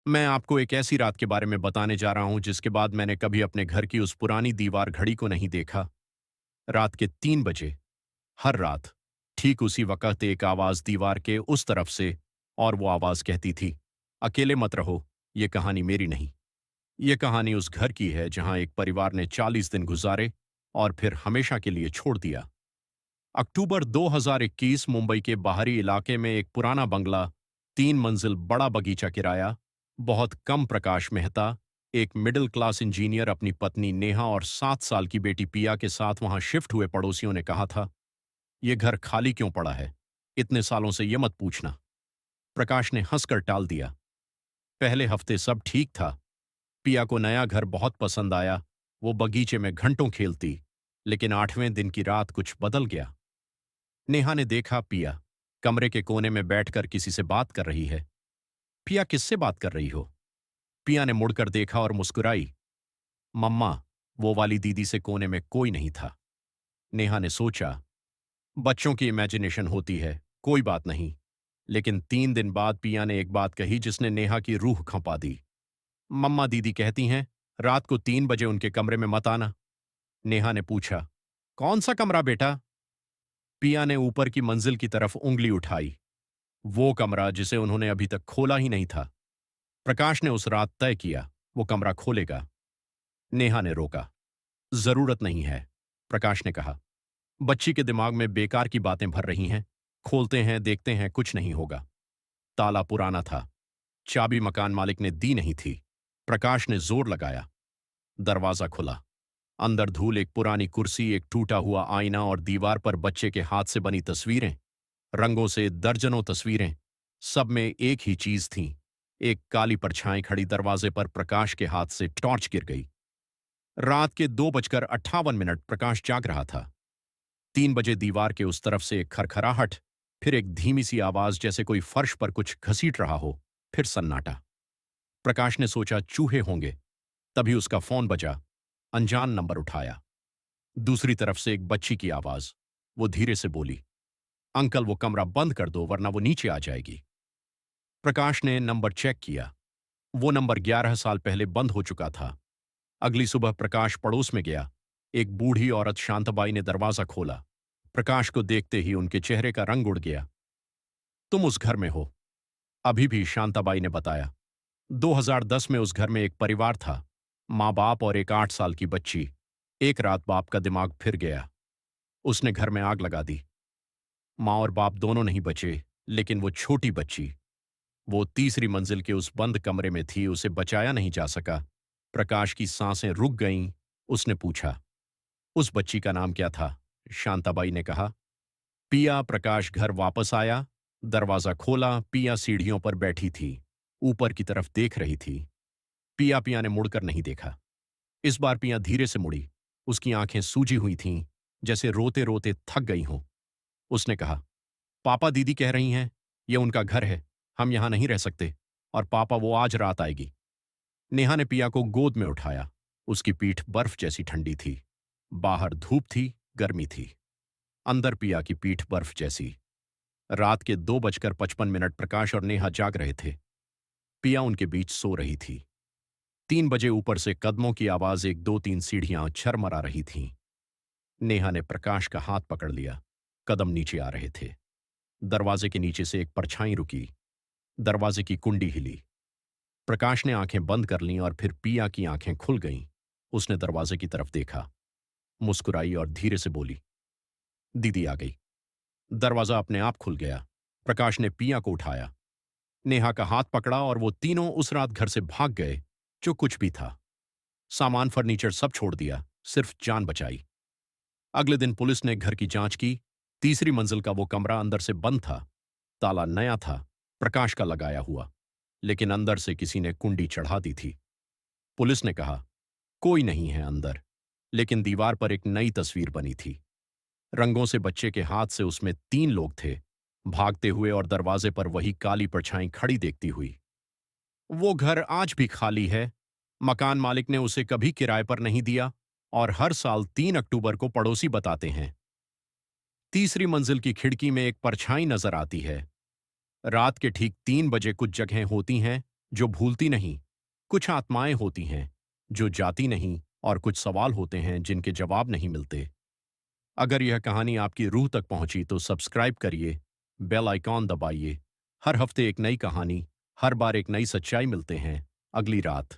मैं आपको एक ऐसी रात के बारे में बताने जा रहा हूं जिसके बाद मैंने कभी अपने घर की उस पुरानी दीवार घड़ी को नहीं देखा। रात के 3 बजे, हर रात, ठीक उसी वक्त एक आवाज दीवार के उस तरफ से, और वो आवाज कहती थी, अकेले मत रहो, ये कहानी मेरी नहीं। ये कहानी उस घर की है जहां एक परिवार ने 40 दिन गुजारे और फिर हमेशा के लिए छोड़ दिया। अक्टूबर 2021, मुंबई के बाहरी इलाके में एक पुराना बंगला, 3 मंजिल बड़ा बगीचा किराया, बहुत कम प्रकाश मेहता, एक मिडिल क्लास इंजीनियर अपनी पत्नी नेहा और 7 साल की बेटी पिया के साथ वहां शिफ्ट हुए पड़ोसियों ने कहा था, ये घर खाली क्यों पड़ा है? इतने सालों से ये मत पूछना। प्रकाश ने हंसकर टाल दिया। पहले हफ्ते सब ठीक था। पिया को नया घर बहुत पसंद आया। वो बगीचे में घंटों खेलती। लेकिन 8वें दिन की रात कुछ बदल गया। नेहा ने देखा, पिया कमरे के कोने में बैठकर किसी से बात कर रही है। पिया, किससे बात कर रही हो? पिया ने मुड़कर देखा और मुस्कुराई। मम्मा, वो वाली दीदी से। कोने में कोई नहीं था। नेहा ने सोचा, बच्चों की इमेजिनेशन होती है, कोई बात नहीं। लेकिन 3 दिन बाद पिया ने एक बात कही जिसने नेहा की रूह खंपा दी। मम्मा, दीदी कहती हैं रात को 3 बजे उनके कमरे में मत आना। नेहा ने पूछा, कौन सा कमरा बेटा? पिया ने ऊपर की मंजिल की तरफ उंगली उठाई। वो कमरा जिसे उन्होंने अभी तक खोला ही नहीं था। प्रकाश ने उस रात तय किया, वो कमरा खोलेगा। नेहा ने रोका। जरूरत नहीं है, प्रकाश ने कहा। बच्ची के दिमाग में बेकार की बातें भर रही हैं। खोलते हैं, देखते हैं, कुछ नहीं होगा। ताला पुराना था। चाबी मकान मालिक ने दी नहीं थी। प्रकाश ने जोर लगाया। दरवाजा खुला। अंदर धूल, एक पुरानी कुर्सी, एक टूटा हुआ आईना और दीवार पर बच्चे के हाथ से बनी तस्वीरें। रंगों से दर्जनों तस्वीरें। सब में एक ही चीज थी, एक काली परछाई खड़ी दरवाजे पर। प्रकाश के हाथ से टॉर्च गिर गई। रात के 2:58 प्रकाश जाग रहा था। 3 बजे दीवार के उस तरफ से एक खरखराहट, फिर एक धीमी सी आवाज जैसे कोई फर्श पर कुछ घसीट रहा हो, फिर सन्नाटा। प्रकाश ने सोचा चूहे होंगे। तभी उसका फोन बजा। अनजान नंबर उठाया। दूसरी तरफ से एक बच्ची की आवाज। वो धीरे से बोली, अंकल, वो कमरा बंद कर दो वरना वो नीचे आ जाएगी। प्रकाश ने नंबर चेक किया। वो नंबर 11 साल पहले बंद हो चुका था। अगली सुबह प्रकाश पड़ोस में गया। एक बूढ़ी औरत शांताबाई ने दरवाजा खोला। प्रकाश को देखते ही उनके चेहरे का रंग उड़ गया। तुम उस घर में हो? अभी भी, शांताबाई ने बताया। 2010 में उस घर में एक परिवार था, माँ बाप और एक 8 साल की बच्ची। एक रात बाप का दिमाग फिर गया। उसने घर में आग लगा दी। माँ और बाप दोनों नहीं बचे, लेकिन वो छोटी बच्ची, वो तीसरी मंजिल के उस बंद कमरे में थी। उसे बचाया नहीं जा सका। प्रकाश की सांसें रुक गईं। उसने पूछा, उस बच्ची का नाम क्या था? शांताबाई ने कहा, पिया। प्रकाश घर वापस आया। दरवाजा खोला। पिया सीढ़ियों पर बैठी थी, ऊपर की तरफ देख रही थी। पिया ने मुड़कर नहीं देखा। इस बार पिया धीरे से मुड़ी। उसकी आंखें सूजी हुई थीं, जैसे रोते रोते थक गई हों। उसने कहा, पापा, दीदी कह रही हैं ये उनका घर है, हम यहां नहीं रह सकते, और पापा, वो आज रात आएगी। नेहा ने पिया को गोद में उठाया। उसकी पीठ बर्फ जैसी ठंडी थी। बाहर धूप थी, गर्मी थी। अंदर पिया की पीठ बर्फ जैसी। रात के 2:55 प्रकाश और नेहा जाग रहे थे। पिया उनके बीच सो रही थी। 3 बजे ऊपर से कदमों की आवाज, 1, 2, 3 सीढ़ियां झरमरा रही थीं। नेहा ने प्रकाश का हाथ पकड़ लिया। कदम नीचे आ रहे थे। दरवाजे के नीचे से एक परछाई रुकी। दरवाजे की कुंडी हिली। प्रकाश ने आंखें बंद कर लीं और फिर पिया की आंखें खुल गईं। उसने दरवाजे की तरफ देखा, मुस्कुराई और धीरे से बोली, दीदी आ गई। दरवाजा अपने आप खुल गया। प्रकाश ने पिया को उठाया, नेहा का हाथ पकड़ा और वो तीनों उस रात घर से भाग गए, जो कुछ भी था। सामान, फर्नीचर सब छोड़ दिया, सिर्फ जान बचाई। अगले दिन पुलिस ने घर की जांच की। तीसरी मंजिल का वो कमरा अंदर से बंद था। ताला नया था, प्रकाश का लगाया हुआ, लेकिन अंदर से किसी ने कुंडी चढ़ा दी थी। पुलिस ने कहा, कोई नहीं है अंदर, लेकिन दीवार पर एक नई तस्वीर बनी थी। रंगों से बच्चे के हाथ से। उसमें 3 लोग थे, भागते हुए, और दरवाजे पर वही काली परछाई खड़ी देखती हुई। वो घर आज भी खाली है। मकान मालिक ने उसे कभी किराए पर नहीं दिया, और हर साल 3 अक्टूबर को पड़ोसी बताते हैं, तीसरी मंजिल की खिड़की में एक परछाई नजर आती है। रात के ठीक 3 बजे कुछ जगहें होती हैं जो भूलती नहीं। कुछ आत्माएं होती हैं जो जाती नहीं, और कुछ सवाल होते हैं जिनके जवाब नहीं मिलते। अगर यह कहानी आपकी रूह तक पहुंची तो सब्सक्राइब करिए, बेल आइकॉन दबाइए। हर हफ्ते एक नई कहानी, हर बार एक नई सच्चाई। मिलते हैं अगली रात।